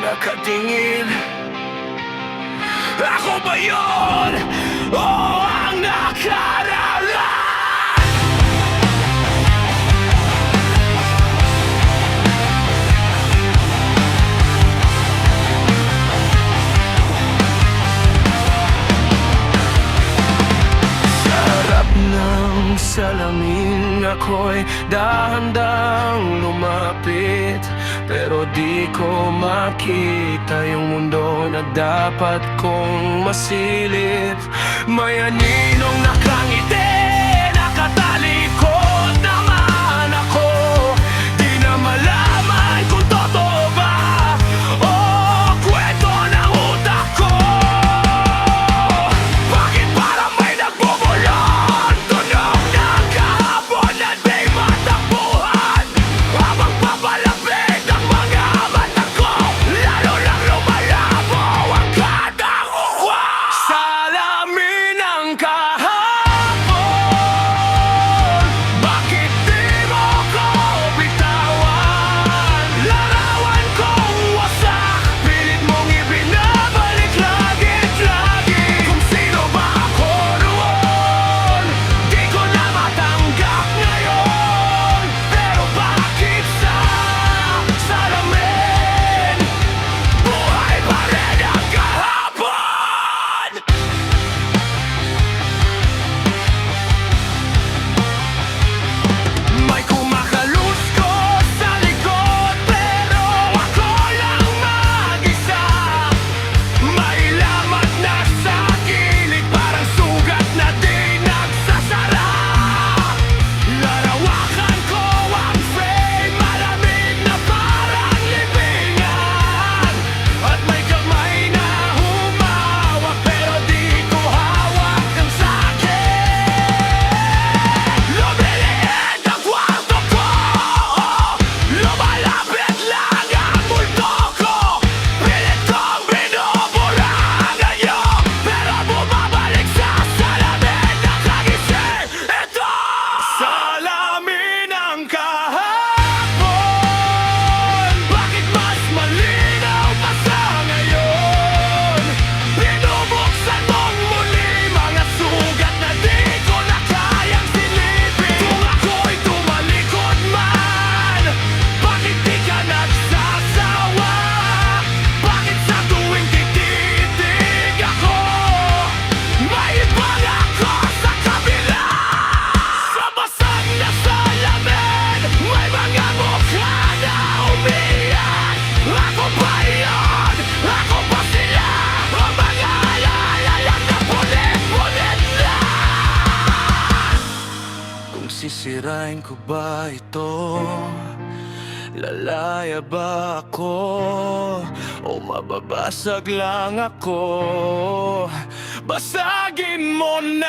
nakatingin. Ako ba yun? O ang nakararaan? Sa harap ng salamin ako'y dahan-dahang lumapit, pero di ko makita yung mundo na dapat kong masilip. May aninong nakangiti, nakatalikod naman ako. Di na malaman kung totoo ba o kwento ng utak ko. Bakit parang may nagbubulon? Tunog ng kahapon at may matakbuhan. Habang papalapit ang mga mata ko, lalo lang lumalabo ang kadakuha. Salamin ng kahapon, bakit di mo ko bitawan? Larawan kong wasak, pilit mong ibinabalik lagi. Kung sino ba ako noon, di ko na matanggap ngayon. Pero bakit sa salamin, buhay pa rin ang kahapon? May kumakaluskos sa likod, pero ako lang mag-isa. May lamat na sa gilid, parang sugat na di nagsasara. Larawakan ko ang frame, malamig na parang libingan. At may kamay na humawak, pero di ko hawak ang sakin. Lumiliit ang kwarto ko, lumalapit lang ang multo ko. Pilit kong binubura ngayo, pero bumabalik sa salamin nakagising. Ito salamin ng kahapon, bakit mas malinaw pa sa ngayon? Binubuksan mong muli mga sugat na di ko na kayang silipin. Kung ako'y tumalikod man, bakit di ka nagsasawa? Bakit sa tuwing tititig ako, may ibang ako sa kabila? Sa basag na salamin, may mga mukha na umiyak. Ako ba yun? Ako ba sila? Ang mga alaala lang na pulit-pulit na. Kung sisirain ko ba ito, lalaya ba ako? O mababasag lang ako? Basagin mo na